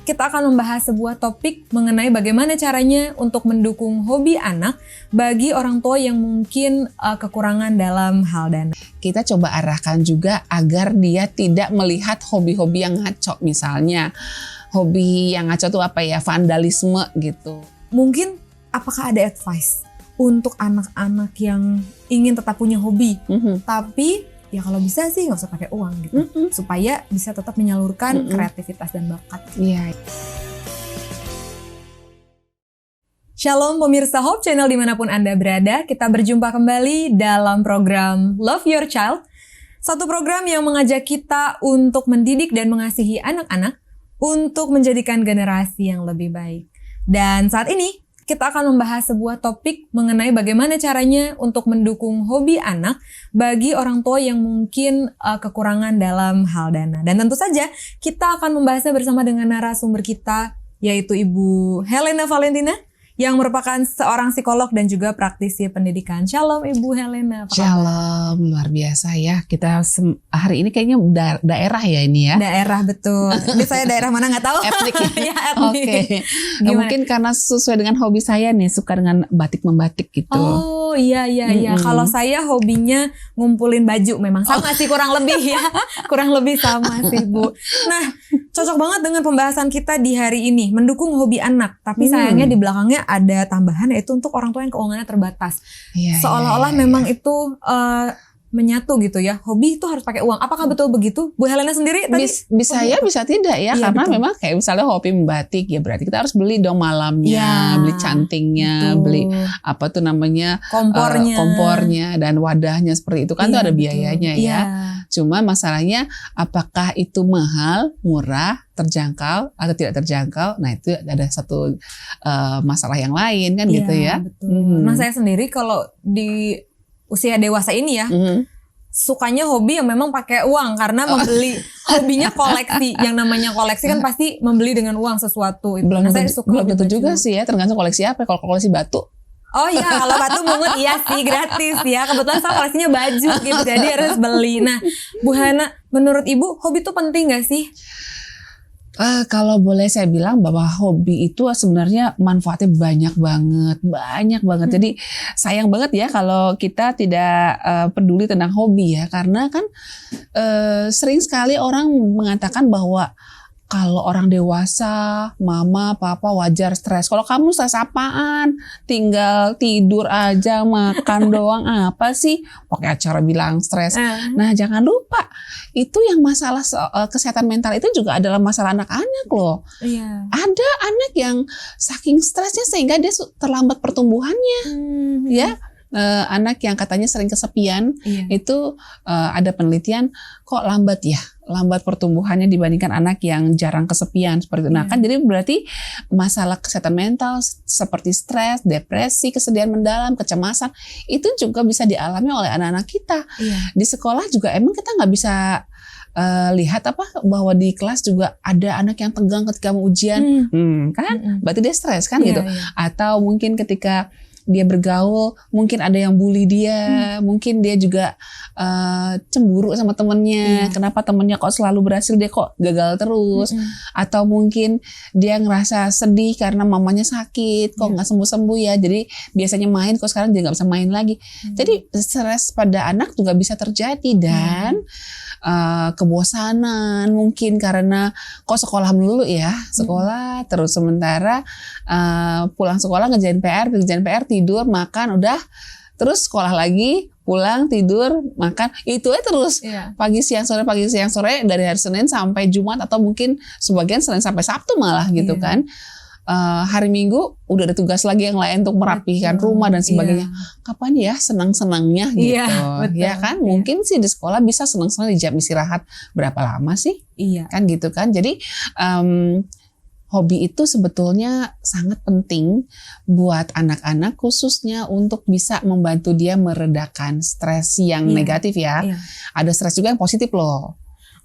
kita akan membahas sebuah topik mengenai bagaimana caranya untuk mendukung hobi anak bagi orang tua yang mungkin kekurangan dalam hal dana. Kita coba arahkan juga agar dia tidak melihat hobi-hobi yang ngaco. Misalnya hobi yang ngaco itu apa ya, vandalisme gitu. Mungkin apakah ada advice untuk anak-anak yang ingin tetap punya hobi, tapi ya kalau bisa sih nggak usah pakai uang gitu, supaya bisa tetap menyalurkan kreativitas dan bakat. Iya. Shalom pemirsa Hope Channel dimanapun Anda berada, kita berjumpa kembali dalam program Love Your Child. Satu program yang mengajak kita untuk mendidik dan mengasihi anak-anak untuk menjadikan generasi yang lebih baik. Dan saat ini kita akan membahas sebuah topik mengenai bagaimana caranya untuk mendukung hobi anak bagi orang tua yang mungkin kekurangan dalam hal dana. Dan tentu saja kita akan membahasnya bersama dengan narasumber kita, yaitu Ibu Helena Valentina, yang merupakan seorang psikolog dan juga praktisi pendidikan. Shalom Ibu Helena. Shalom, luar biasa ya. Kita hari ini kayaknya daerah ya ini ya. Daerah, betul. Ini saya daerah mana nggak tahu. Etnik. Ya, etnik. Oke. Mungkin karena sesuai dengan hobi saya nih, suka dengan batik membatik gitu. Oh iya. Kalau saya hobinya ngumpulin baju, memang sama sih kurang lebih ya. Kurang lebih sama sih Bu. Nah, cocok banget dengan pembahasan kita di hari ini, mendukung hobi anak. Tapi sayangnya di belakangnya ada tambahan, yaitu untuk orang tua yang keuangannya terbatas. Seolah-olah memang itu menyatu gitu ya. Hobi itu harus pakai uang. Apakah betul begitu? Bu Helena sendiri tadi? Bisa ya, bisa tidak ya. Iya, karena betul. memang kayak misalnya hobi membatik ya, berarti kita harus beli dong malamnya, beli cantingnya, betul. beli apa tuh namanya, kompornya dan wadahnya seperti itu kan tuh ada biayanya ya. Cuma masalahnya apakah itu mahal, murah, terjangkau atau tidak terjangkau. Nah itu ada satu masalah yang lain kan gitu ya. Betul. Nah saya sendiri kalau di usia dewasa ini ya, sukanya hobi yang memang pakai uang karena membeli hobinya koleksi. Yang namanya koleksi kan pasti membeli dengan uang sesuatu. Belum tentu juga baju. sih ya, tergantung koleksi apa. Kalau koleksi batu. Oh iya, kalau batu mungut iya sih gratis ya. Kebetulan saya koleksinya baju gitu, jadi harus beli. Nah, Bu Hana, menurut Ibu hobi itu penting gak sih? Kalau boleh saya bilang bahwa hobi itu sebenarnya manfaatnya banyak banget. Jadi sayang banget ya kalau kita tidak peduli tentang hobi ya, karena kan sering sekali orang mengatakan bahwa kalau orang dewasa, mama, papa wajar stres. Kalau kamu stres apaan? Tinggal tidur aja, makan doang, apa sih? Pakai acara bilang stres. Nah, jangan lupa itu yang masalah kesehatan mental itu juga adalah masalah anak-anak loh. Iya. Ada anak yang saking stresnya sehingga dia terlambat pertumbuhannya, ya. Anak yang katanya sering kesepian itu ada penelitian kok lambat pertumbuhannya dibandingkan anak yang jarang kesepian seperti itu. Nah kan jadi berarti masalah kesehatan mental seperti stres, depresi, kesedihan mendalam, kecemasan itu juga bisa dialami oleh anak-anak kita. Di sekolah juga emang kita nggak bisa lihat bahwa di kelas juga ada anak yang tegang ketika mau ujian, kan? Berarti dia stres kan gitu. Atau mungkin ketika dia bergaul, mungkin ada yang bully dia, mungkin dia juga cemburu sama temennya, kenapa temennya kok selalu berhasil, dia kok gagal terus, atau mungkin dia ngerasa sedih karena mamanya sakit, kok nggak sembuh-sembuh ya, jadi biasanya main, kok sekarang dia nggak bisa main lagi. Jadi stres pada anak juga bisa terjadi, dan kebosanan mungkin karena kok sekolah melulu ya, sekolah terus sementara pulang sekolah ngerjain PR, tidur, makan, udah, terus sekolah lagi, pulang, tidur, makan, itu aja terus. Pagi siang sore dari hari Senin sampai Jumat, atau mungkin sebagian Senin sampai Sabtu malah gitu kan. Hari Minggu udah ada tugas lagi yang lain untuk merapikan rumah dan sebagainya. Kapan ya senang-senangnya gitu. Ya kan? Mungkin sih di sekolah bisa senang-senang di jam istirahat. Berapa lama sih? Kan gitu kan. Jadi hobi itu sebetulnya sangat penting buat anak-anak, khususnya untuk bisa membantu dia meredakan stres yang negatif ya. Ada stres juga yang positif loh.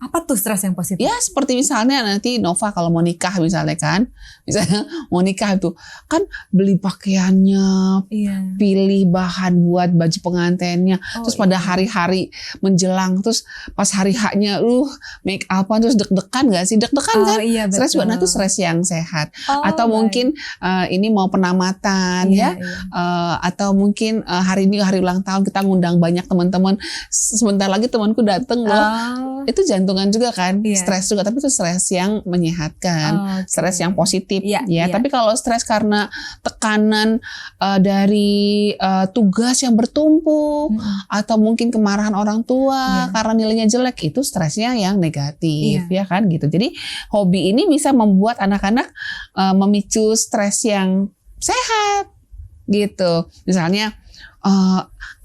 Apa tuh stres yang positif? Ya seperti misalnya nanti Nova kalau mau nikah misalnya kan, misalnya mau nikah itu kan beli pakaiannya, pilih bahan buat baju pengantinnya, terus pada hari-hari menjelang, terus pas hari haknya make upan terus deg-degan nggak sih? Deg-degan kan? Iya, Stres buat nanti stres yang sehat. Atau mungkin ini mau penamatan atau mungkin hari ini hari ulang tahun kita ngundang banyak teman-teman, sebentar lagi temanku dateng loh. Itu jantungan juga kan, stres juga, tapi itu stres yang menyehatkan, stres yang positif Tapi kalau stres karena tekanan dari tugas yang bertumpuk atau mungkin kemarahan orang tua karena nilainya jelek, itu stresnya yang negatif ya kan gitu. Jadi hobi ini bisa membuat anak-anak memicu stres yang sehat gitu. Misalnya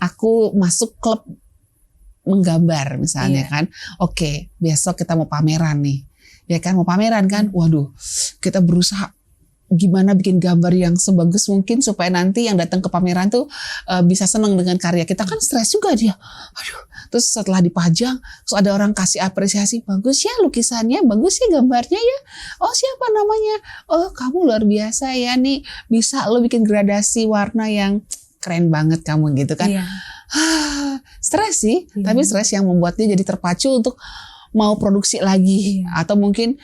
aku masuk klub menggambar misalnya kan. Oke, besok kita mau pameran nih. Ya kan, mau pameran kan. Waduh, kita berusaha gimana bikin gambar yang sebagus mungkin supaya nanti yang datang ke pameran tuh bisa senang dengan karya kita. Kan stres juga dia. Aduh, terus setelah dipajang, terus ada orang kasih apresiasi, bagus ya lukisannya, bagus ya gambarnya ya. Oh, siapa namanya? Oh, kamu luar biasa ya nih. Bisa lo bikin gradasi warna yang keren banget kamu gitu kan. Stres sih, tapi stres yang membuat dia jadi terpacu untuk mau produksi lagi. Atau mungkin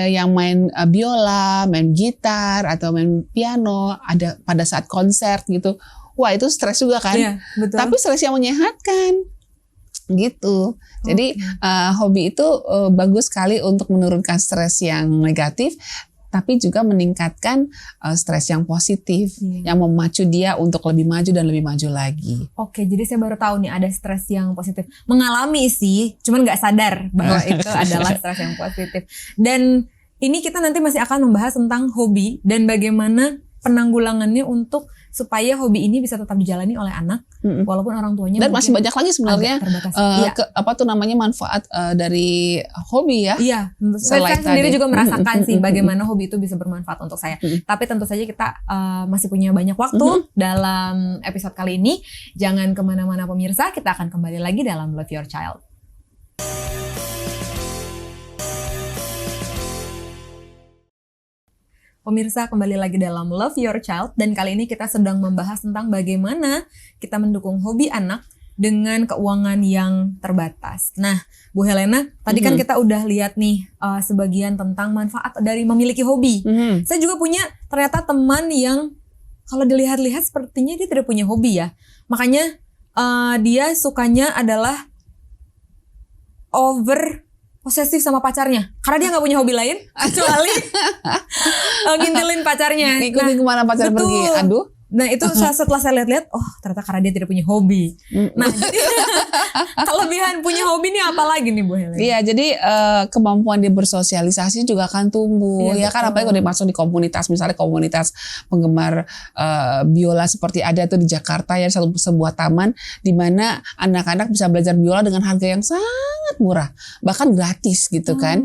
yang main biola, main gitar, atau main piano ada pada saat konser gitu. Wah, itu stres juga kan. Betul. Tapi stres yang menyehatkan gitu. Jadi hobi itu bagus sekali untuk menurunkan stres yang negatif, tapi juga meningkatkan stres yang positif, yang memacu dia untuk lebih maju dan lebih maju lagi. Oke, jadi saya baru tahu nih ada stres yang positif. Mengalami sih, cuman nggak sadar bahwa itu adalah stres yang positif. Dan ini kita nanti masih akan membahas tentang hobi dan bagaimana penanggulangannya untuk supaya hobi ini bisa tetap dijalani oleh anak walaupun orang tuanya dan masih banyak lagi sebenarnya manfaat dari hobi ya. Iya, saya sendiri juga merasakan sih bagaimana hobi itu bisa bermanfaat untuk saya. Tapi tentu saja kita masih punya banyak waktu dalam episode kali ini. Jangan kemana-mana pemirsa, kita akan kembali lagi dalam Love Your Child. Pemirsa, kembali lagi dalam Love Your Child, dan kali ini kita sedang membahas tentang bagaimana kita mendukung hobi anak dengan keuangan yang terbatas. Nah, Bu Helena, tadi kan kita udah lihat nih sebagian tentang manfaat dari memiliki hobi. Saya juga punya ternyata teman yang kalau dilihat-lihat sepertinya dia tidak punya hobi ya. Makanya dia sukanya adalah posesif sama pacarnya karena dia nggak punya hobi lain kecuali ngintilin pacarnya. Ngikutin kemana pacar pergi. Aduh. Nah itu setelah saya lihat-lihat, oh ternyata karena dia tidak punya hobi. Nah jadi kelebihan punya hobi ini apa lagi nih Bu Helen? Iya, jadi kemampuan dia bersosialisasi juga akan tumbuh. Ya kan, apalagi kalau dia masuk di komunitas, misalnya komunitas penggemar biola seperti ada tuh di Jakarta ya, sebuah taman di mana anak-anak bisa belajar biola dengan harga yang sangat murah, bahkan gratis gitu kan.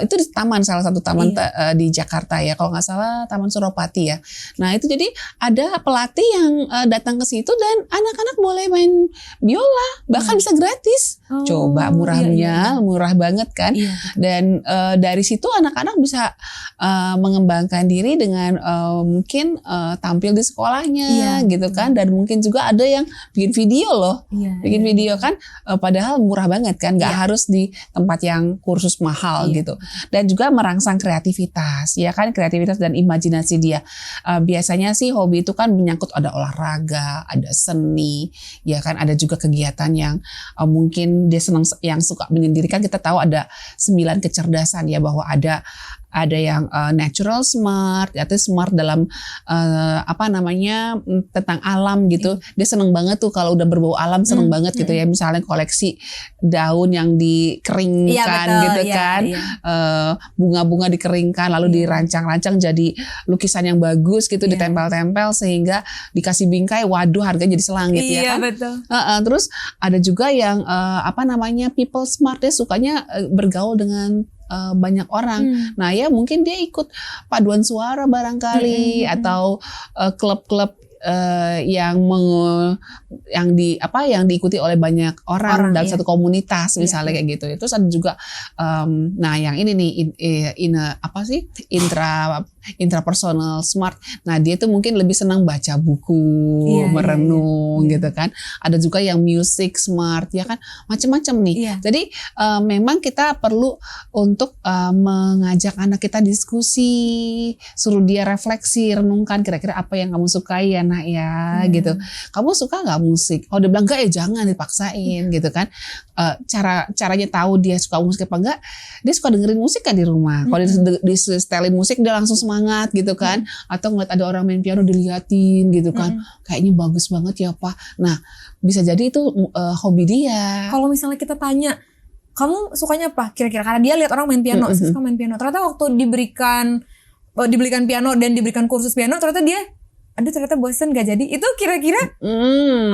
Itu di taman, salah satu taman di Jakarta ya, kalau nggak salah Taman Suropati ya. Nah itu jadi ada pelatih yang datang ke situ dan anak-anak boleh main biola, bahkan bisa gratis. Coba murahnya, murah banget kan. Dan dari situ anak-anak bisa mengembangkan diri dengan mungkin tampil di sekolahnya gitu kan. Dan mungkin juga ada yang bikin video loh, bikin video kan, padahal murah banget kan, nggak harus di tempat yang kursus mahal gitu. Dan juga merangsang kreativitas, ya kan, kreativitas dan imajinasi dia. Biasanya sih hobi itu kan menyangkut ada olahraga, ada seni, ya kan, ada juga kegiatan yang mungkin dia senang, yang suka menyendiri. Kan kita tahu ada 9 kecerdasan ya, bahwa ada yang natural smart, yaitu smart dalam tentang alam gitu. Dia seneng banget tuh kalau udah berbau alam, seneng banget gitu ya. Misalnya koleksi daun yang dikeringkan gitu kan, bunga-bunga dikeringkan lalu dirancang-rancang jadi lukisan yang bagus gitu, ditempel-tempel sehingga dikasih bingkai, waduh harganya jadi selangit ya kan. Betul. Terus ada juga yang people smart, dia sukanya bergaul dengan banyak orang. Nah ya mungkin dia ikut paduan suara barangkali, atau klub-klub yang diikuti oleh banyak orang dalam iya. satu komunitas misalnya Iya. kayak gitu. Terus ada juga nah yang ini nih intrapersonal smart. Nah, dia tuh mungkin lebih senang baca buku, Iya, merenung iya. gitu kan. Ada juga yang music smart ya kan, macam-macam nih. Iya. Jadi memang kita perlu untuk mengajak anak kita diskusi, suruh dia refleksi, renungkan kira-kira apa yang kamu sukai ya nak ya gitu. Kamu suka nggak musik? Oh, dia bilang enggak ya jangan dipaksain gitu kan. Caranya tahu dia suka musik apa enggak, dia suka dengerin musik kan di rumah. Kalau dia setelin musik dia langsung semangat gitu kan. Atau ngeliat ada orang main piano diliatin gitu kan. Kayaknya bagus banget ya Pak. Nah, bisa jadi itu hobi dia. Kalau misalnya kita tanya, kamu sukanya apa? Kira-kira karena dia lihat orang main piano, saya suka main piano. Ternyata waktu diberikan piano dan diberikan kursus piano, ternyata dia ternyata bosen gak jadi. Itu kira-kira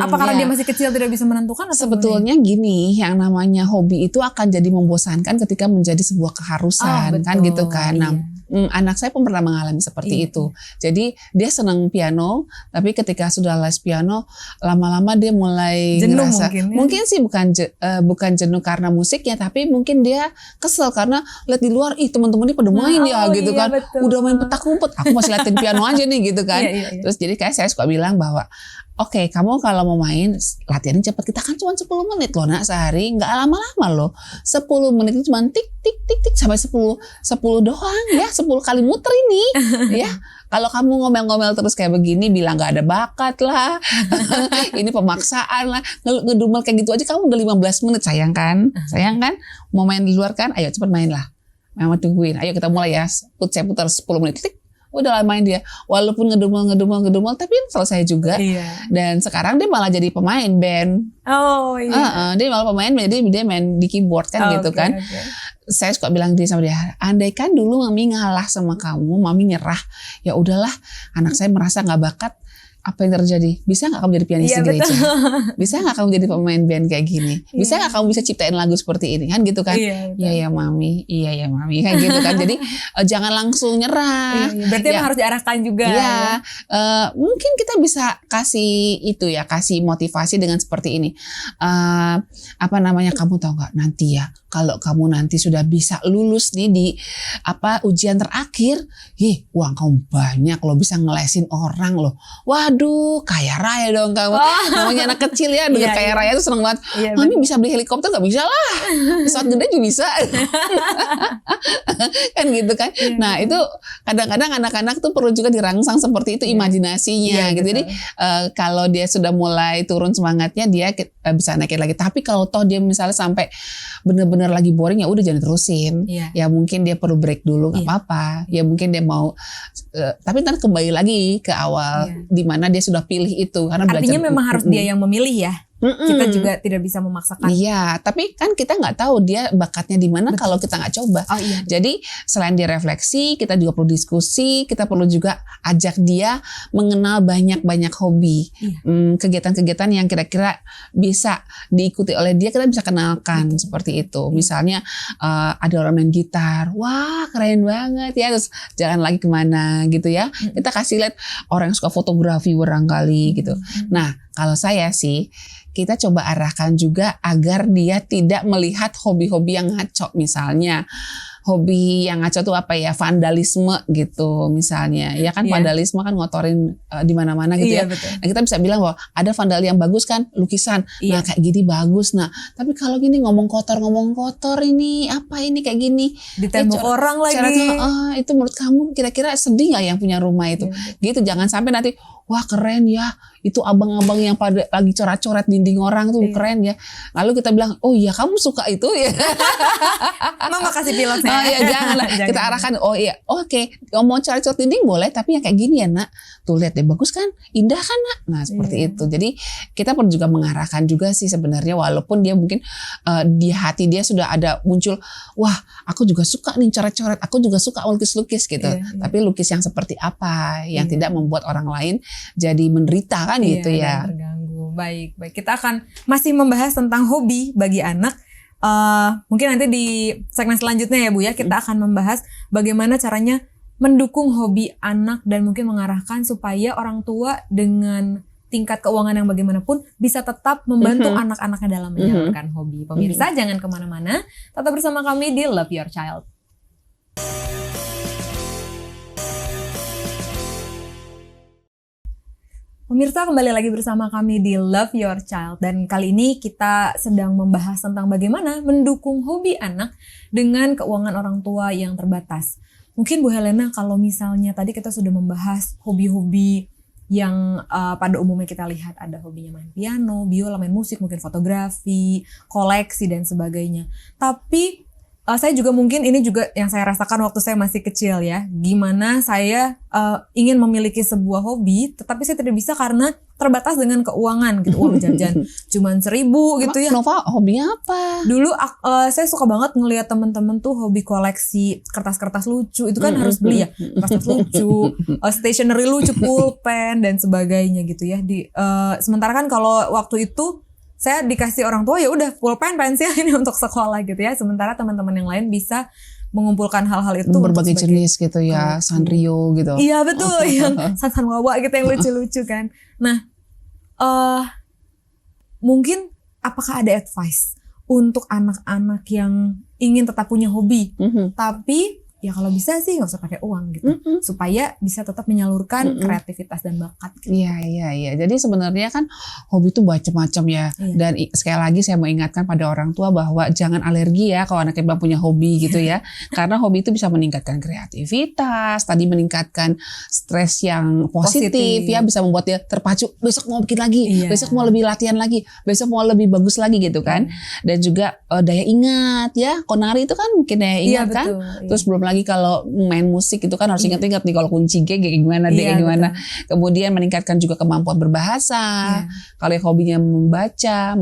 apa karena dia masih kecil tidak bisa menentukan atau sebetulnya gini, yang namanya hobi itu akan jadi membosankan ketika menjadi sebuah keharusan kan gitu kan. Nah, anak saya pun pernah mengalami seperti itu. Jadi dia senang piano, tapi ketika sudah les piano, lama-lama dia mulai jenuh ngerasa mungkin sih bukan jenuh karena musiknya, tapi mungkin dia kesel karena lihat di luar, teman-teman ini pada main gitu kan. Betul. Udah main petak umpet, aku masih liatin piano aja nih gitu kan. Iya. Terus jadi kayak saya suka bilang bahwa oke, kamu kalau mau main latihan cepat, kita kan cuma 10 menit loh nak sehari, nggak lama-lama loh. 10 menit itu cuma tik tik tik tik sampai 10 doang ya, 10 kali muter ini ya. Kalau kamu ngomel-ngomel terus kayak begini, bilang nggak ada bakat lah, ini pemaksaan lah, ngedumel kayak gitu aja kamu udah 15 menit, sayang kan? Mau main di luar kan? Ayo cepat main lah. Mama tungguin, ayo kita mulai ya. Saya putar 10 menit, tik. Udah main dia, walaupun ngedumel tapi selesai juga. Iya. Dan sekarang dia malah jadi pemain band. Oh iya. Dia malah pemain, jadi dia main di keyboard kan gitu kan. Saya suka bilang sama dia, andaikan dulu mami ngalah sama kamu, mami nyerah, ya udahlah, anak saya merasa nggak bakat. Apa yang terjadi? Bisa nggak kamu jadi pianis di gereja? Bisa nggak kamu jadi pemain band kayak gini? Bisa nggak kamu bisa ciptain lagu seperti ini? Kan gitu kan? Iya ya mami kayak gitu kan. Jadi jangan langsung nyerah. Berarti emang harus diarahkan juga. Iya. Mungkin kita bisa kasih motivasi dengan seperti ini. Kamu tahu nggak nanti ya? Kalau kamu nanti sudah bisa lulus nih di ujian terakhir, uang kamu banyak loh, bisa ngelesin orang loh. Waduh, kaya raya dong kamu. Namanya anak kecil ya, dengan kaya raya tuh seneng banget. Mami bisa beli helikopter nggak? Bisa lah. Pesawat gede juga bisa. Kan gitu kan. Nah itu kadang-kadang anak-anak tuh perlu juga dirangsang seperti itu imajinasinya gitu. Jadi kalau dia sudah mulai turun semangatnya, dia bisa naikin lagi. Tapi kalau toh dia misalnya sampai bener-bener lagi boring, ya udah jangan terusin. Ya mungkin dia perlu break dulu, nggak apa-apa. Ya mungkin dia mau, tapi ntar kembali lagi ke awal di mana dia sudah pilih itu. Karena artinya memang harus dia yang memilih ya. Kita juga tidak bisa memaksakan. Iya, tapi kan kita nggak tahu dia bakatnya di mana kalau kita nggak coba. Jadi selain dia refleksi, kita juga perlu diskusi, kita perlu juga ajak dia mengenal banyak hobi, kegiatan-kegiatan yang kira-kira bisa diikuti oleh dia, kita bisa kenalkan seperti itu. Misalnya ada orang main gitar, wah keren banget ya, terus jalan lagi kemana gitu ya. Kita kasih lihat orang yang suka fotografi barangkali gitu. Nah kalau saya sih, kita coba arahkan juga agar dia tidak melihat hobi-hobi yang ngaco. Misalnya hobi yang ngaco tuh apa ya, vandalisme gitu misalnya. Ya kan vandalisme kan ngotorin di mana-mana gitu ya. Betul. Nah, kita bisa bilang bahwa ada vandal yang bagus kan, lukisan. Nah kayak gini bagus. Nah tapi kalau gini ngomong kotor ini apa ini kayak gini. Di tembok orang lagi. Itu menurut kamu kira-kira sedih nggak yang punya rumah itu? Gitu, jangan sampai nanti wah keren ya, itu abang-abang yang pada lagi coret-coret dinding orang tuh keren ya. Lalu kita bilang, oh iya kamu suka itu ya. Mama kasih pilotnya. Oh iya janganlah. Kita arahkan, oh iya oke, mau coret-coret dinding boleh, tapi yang kayak gini ya nak. Tuh lihat deh, bagus kan, indah kan nak. Nah seperti itu. Jadi kita perlu juga mengarahkan juga sih sebenarnya, walaupun dia mungkin di hati dia sudah ada muncul, wah aku juga suka nih coret-coret, aku juga suka lukis-lukis gitu. Tapi lukis yang seperti apa, yang tidak membuat orang lain jadi menderita kan gitu ya. Terganggu. Baik. Kita akan masih membahas tentang hobi bagi anak. Mungkin nanti di segmen selanjutnya ya Bu ya, kita akan membahas bagaimana caranya mendukung hobi anak dan mungkin mengarahkan supaya orang tua dengan tingkat keuangan yang bagaimanapun bisa tetap membantu anak-anaknya dalam menyalurkan hobi. Pemirsa jangan kemana-mana, tetap bersama kami di Love Your Child. Pemirsa, kembali lagi bersama kami di Love Your Child, dan kali ini kita sedang membahas tentang bagaimana mendukung hobi anak dengan keuangan orang tua yang terbatas. Mungkin Bu Helena, kalau misalnya tadi kita sudah membahas hobi-hobi yang pada umumnya kita lihat, ada hobinya main piano, biola, main musik, mungkin fotografi, koleksi dan sebagainya. Tapi saya juga mungkin ini juga yang saya rasakan waktu saya masih kecil ya. Gimana saya ingin memiliki sebuah hobi, tetapi saya tidak bisa karena terbatas dengan keuangan gitu. Uang jajan cuman 1.000 gitu ya. Nova hobinya apa? Dulu saya suka banget ngelihat teman-teman tuh hobi koleksi kertas-kertas lucu. Itu kan harus beli ya, kertas lucu, stationery lucu, pulpen dan sebagainya gitu ya. Sementara kan kalau waktu itu saya dikasih orang tua ya udah pulpen, pensil ini untuk sekolah gitu ya. Sementara teman-teman yang lain bisa mengumpulkan hal-hal itu berbagai jenis gitu ya, Sanrio gitu. Iya betul, yang San Wawa gitu yang lucu-lucu kan. Nah, mungkin apakah ada advice untuk anak-anak yang ingin tetap punya hobi, tapi ya kalau bisa sih nggak usah pakai uang gitu, supaya bisa tetap menyalurkan kreativitas dan bakat. Gitu. Iya. Jadi sebenarnya kan hobi itu macam-macam ya. Dan sekali lagi saya mau ingatkan pada orang tua bahwa jangan alergi ya kalau anaknya belum punya hobi gitu ya. Karena hobi itu bisa meningkatkan kreativitas, tadi meningkatkan stres yang positif ya, bisa membuat dia terpacu. Besok mau bikin lagi, besok mau lebih latihan lagi, besok mau lebih bagus lagi gitu kan. Dan juga daya ingat ya. Konari itu kan mungkin daya ingat kan. Terus belum lagi kalau main musik itu kan harus ingat-ingat nih kalau kunci G kayak gimana, kayak gimana. Kemudian meningkatkan juga kemampuan berbahasa. Kalau hobinya membaca,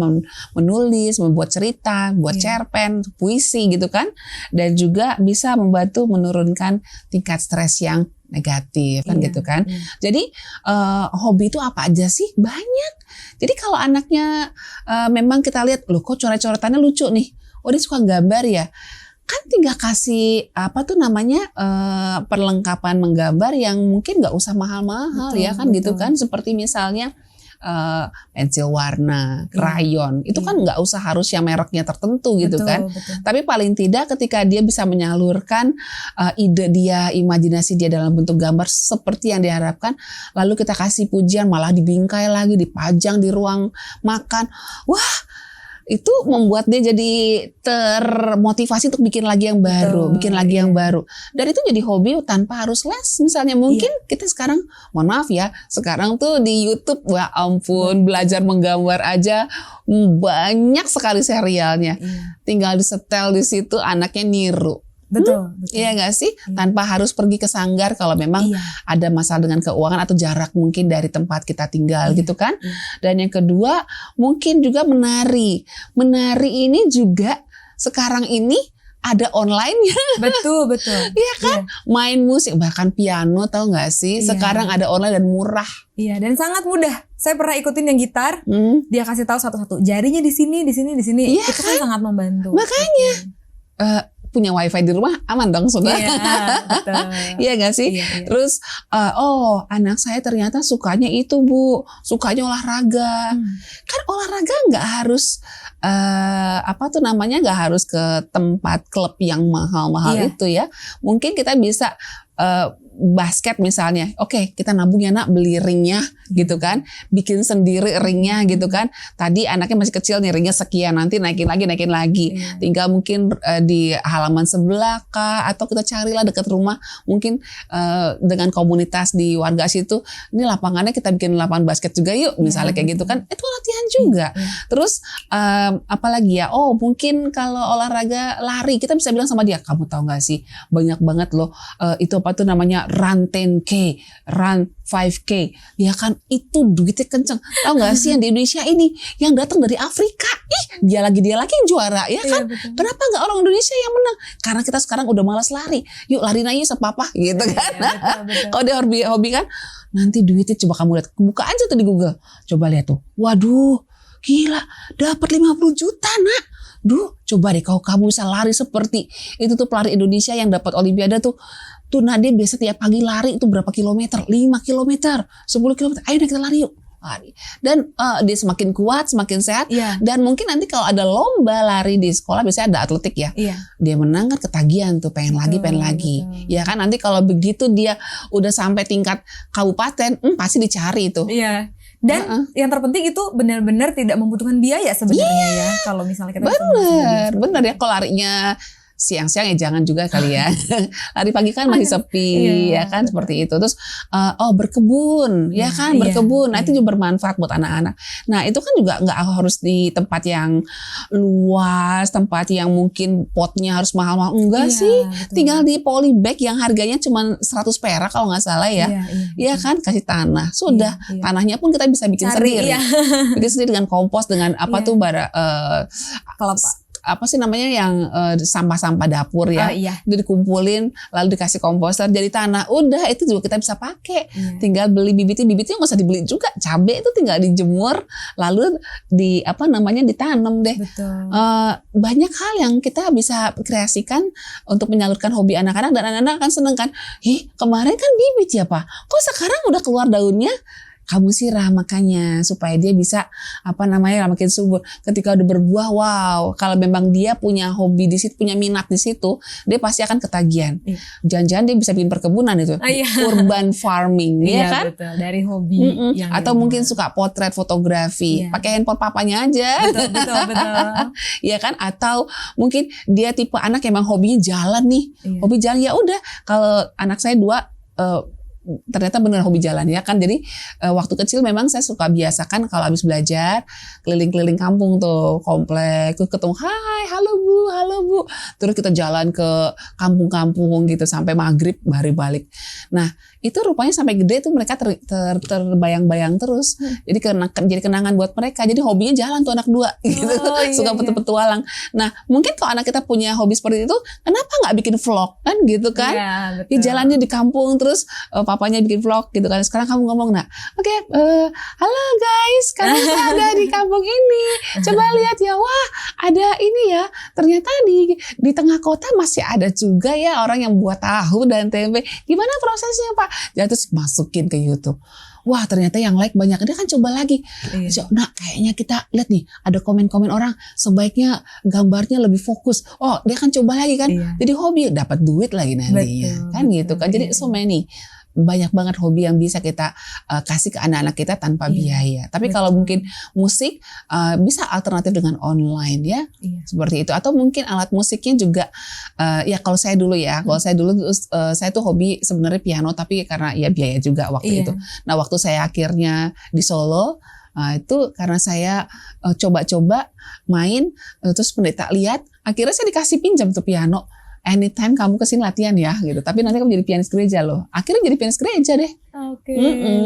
menulis, membuat cerita, buat cerpen, puisi gitu kan. Dan juga bisa membantu menurunkan tingkat stres yang negatif kan gitu kan. Jadi hobi itu apa aja sih? Banyak. Jadi kalau anaknya memang kita lihat, loh kok coret-coretannya lucu nih. Oh dia suka gambar ya. Kan tinggal kasih perlengkapan menggambar yang mungkin nggak usah mahal-mahal ya kan gitu kan, seperti misalnya pensil warna, krayon itu kan nggak usah harus yang mereknya tertentu gitu kan. Tapi paling tidak ketika dia bisa menyalurkan ide dia, imajinasi dia dalam bentuk gambar seperti yang diharapkan, lalu kita kasih pujian, malah dibingkai lagi, dipajang di ruang makan, wah itu membuat dia jadi termotivasi untuk bikin lagi yang baru, Dan itu jadi hobi tanpa harus les. Misalnya mungkin kita sekarang, mohon maaf ya, sekarang tuh di YouTube, wah ampun, belajar menggambar aja banyak sekali serialnya. Tinggal disetel di situ, anaknya niru. Betul. Iya nggak sih? Tanpa harus pergi ke sanggar kalau memang ada masalah dengan keuangan atau jarak mungkin dari tempat kita tinggal gitu kan. Dan yang kedua mungkin juga menari. Menari ini juga sekarang ini ada online-nya. Betul. Iya kan? Main musik, bahkan piano tahu nggak sih? Sekarang ada online dan murah. Iya, dan sangat mudah. Saya pernah ikutin yang gitar, dia kasih tahu satu-satu, jarinya di sini. Iya, itu kan sangat membantu. Makanya punya wifi di rumah aman dong saudara. Iya, betul. Iya gak sih? Iya. Terus anak saya ternyata sukanya itu Bu, sukanya olahraga. Kan olahraga nggak harus nggak harus ke tempat klub yang mahal-mahal itu ya. Mungkin kita bisa basket misalnya, oke kita nabung ya nak, beli ringnya gitu kan, bikin sendiri ringnya gitu kan. Tadi anaknya masih kecil nih, ringnya sekian, nanti naikin lagi. Tinggal mungkin di halaman sebelah kah, atau kita carilah dekat rumah, mungkin dengan komunitas di warga situ, ini lapangannya kita bikin lapangan basket juga yuk, misalnya kayak gitu kan, itu latihan juga. Terus apalagi ya, mungkin kalau olahraga lari, kita bisa bilang sama dia, kamu tahu nggak sih banyak banget loh itu apa tuh namanya, run 10K, run 5K, ya kan itu duitnya kenceng. Tahu nggak sih yang di Indonesia ini yang datang dari Afrika, dia lagi yang juara, ya kan? Iya, kenapa nggak orang Indonesia yang menang? Karena kita sekarang udah malas lari, yuk lari aja sepapa gitu kan? Betul. Kalau dia hobi kan, nanti duitnya coba kamu lihat, buka aja tuh di Google, coba lihat tuh, waduh, gila, dapat 50 juta nak. coba deh kalau kamu bisa lari seperti itu tuh pelari Indonesia yang dapat Olimpiade tuh Nadia biasa tiap pagi lari itu berapa kilometer? 5 kilometer, 10 kilometer. Ayo kita lari yuk. Lari. Dan dia semakin kuat, semakin sehat. Dan mungkin nanti kalau ada lomba lari di sekolah, biasanya ada atletik ya. Dia menang kan ketagihan tuh, pengen lagi. Ya kan nanti kalau begitu dia udah sampai tingkat kabupaten, pasti dicari itu. Dan yang terpenting itu benar-benar tidak membutuhkan biaya sebenarnya ya. Kalau misalnya kita bener ya kalau larinya siang-siang ya jangan juga kali ya. Lari pagi kan masih sepi ya kan seperti itu. Terus berkebun ya kan berkebun. Nah itu juga bermanfaat buat anak-anak. Nah itu kan juga nggak harus di tempat yang luas, tempat yang mungkin potnya harus mahal-mahal. Enggak sih, betul. Tinggal di polybag yang harganya cuma 100 perak kalau nggak salah ya. Iya kan kasih tanah. Sudah tanahnya pun kita bisa bikin sendiri. Bikin sendiri dengan kompos dengan apa tuh kelapa. Apa sih namanya yang sampah-sampah dapur ya, itu dikumpulin lalu dikasih komposter jadi tanah, udah itu juga kita bisa pakai. Tinggal beli bibitnya nggak usah dibeli juga, cabai itu tinggal dijemur lalu ditanam deh. Banyak hal yang kita bisa kreasikan untuk menyalurkan hobi anak-anak dan anak-anak akan seneng kan, kemarin kan bibit ya Pak, kok sekarang udah keluar daunnya. Kamu siram makanya supaya dia bisa makin subur. Ketika udah berbuah, wow, kalau memang dia punya hobi di situ, punya minat di situ, dia pasti akan ketagihan. Jangan-jangan dia bisa bikin perkebunan itu, urban farming, ya kan? Betul. Dari hobi. Atau mungkin suka potret fotografi, pakai handphone papanya aja. Betul. Ya kan? Atau mungkin dia tipe anak yang memang hobinya jalan nih, hobi jalan ya udah. Kalau anak saya 2 ternyata benar hobi jalan ya kan. Jadi waktu kecil memang saya suka biasakan kalau habis belajar keliling-keliling kampung tuh komplek, terus ketemu halo bu, terus kita jalan ke kampung-kampung gitu sampai maghrib baru balik. Nah itu rupanya sampai gede tuh mereka terbayang-bayang terus. Jadi jadi kenangan buat mereka. Jadi hobinya jalan tuh anak 2 gitu. Suka petualang. Nah mungkin kalau anak kita punya hobi seperti itu, kenapa nggak bikin vlog kan gitu kan? Dia jalannya di kampung terus papanya bikin vlog gitu kan. Sekarang kamu ngomong halo guys, sekarang saya ada di kampung ini. Coba lihat ya, wah ada ini ya. Ternyata di tengah kota masih ada juga ya orang yang buat tahu dan tempe. Gimana prosesnya Pak? Jadi terus masukin ke YouTube. Wah ternyata yang like banyak. Dia kan coba lagi. Nah kayaknya kita lihat nih ada komen-komen orang sebaiknya gambarnya lebih fokus. Oh dia kan coba lagi kan. Jadi hobi dapat duit lagi nantinya. Kan gitu kan. Jadi so many. Banyak banget hobi yang bisa kita kasih ke anak-anak kita tanpa biaya. Tapi kalau mungkin musik bisa alternatif dengan online ya, seperti itu. Atau mungkin alat musiknya juga ya kalau saya dulu saya tuh hobi sebenarnya piano, tapi karena ya biaya juga waktu itu. Nah waktu saya akhirnya di Solo itu karena saya coba-coba main, terus pendeta lihat, akhirnya saya dikasih pinjam tuh piano. Anytime kamu kesini latihan ya gitu. Tapi nanti kamu jadi pianis gereja loh. Akhirnya jadi pianis gereja deh.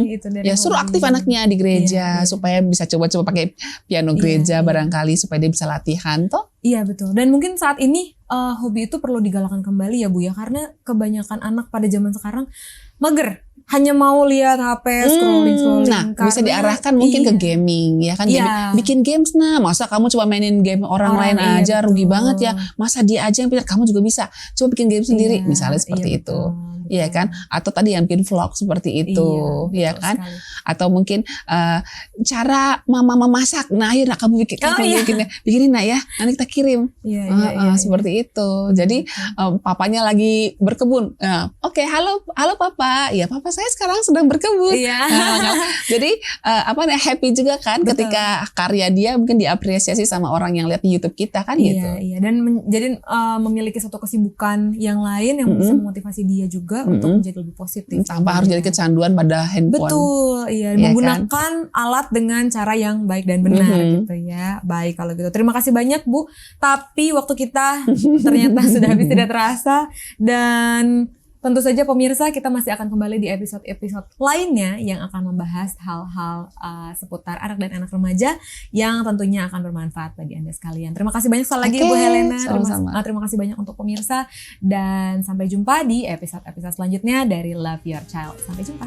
Itu dari ya suruh aktif anaknya di gereja supaya bisa coba-coba pakai piano gereja barangkali supaya dia bisa latihan toh. Iya betul. Dan mungkin saat ini hobi itu perlu digalakan kembali ya Bu ya, karena kebanyakan anak pada zaman sekarang mager. Hanya mau lihat HP, scrolling. Nah, bisa diarahkan mungkin ke gaming, ya kan? Bikin games, masa kamu cuma mainin game orang lain aja, rugi banget ya. Masa dia aja yang pintar, kamu juga bisa. Coba bikin game sendiri, misalnya seperti itu. Iya kan? Atau tadi yang bikin vlog seperti itu, ya kan? Sekali. Atau mungkin cara mama memasak. Nah, ayo kamu bikinin ya. Nanti kita kirim. Seperti itu. Jadi papanya lagi berkebun. Oke, halo papa. Ya, papa saya sekarang sedang berkebun. Jadi happy juga kan ketika karya dia mungkin diapresiasi sama orang yang lihat di YouTube kita kan gitu. Iya. Dan jadi memiliki satu kesibukan yang lain yang bisa memotivasi dia juga untuk menjadi lebih positif. Tanpa harus jadi kecanduan pada handphone. Betul, menggunakan alat dengan cara yang baik dan benar gitu ya. Baik kalau gitu. Terima kasih banyak Bu. Tapi waktu kita ternyata sudah habis tidak terasa, dan tentu saja pemirsa, kita masih akan kembali di episode-episode lainnya yang akan membahas hal-hal seputar anak dan anak remaja yang tentunya akan bermanfaat bagi Anda sekalian. Terima kasih banyak sekali lagi Bu Helena. Terima kasih banyak untuk pemirsa, dan sampai jumpa di episode-episode selanjutnya dari Love Your Child. Sampai jumpa.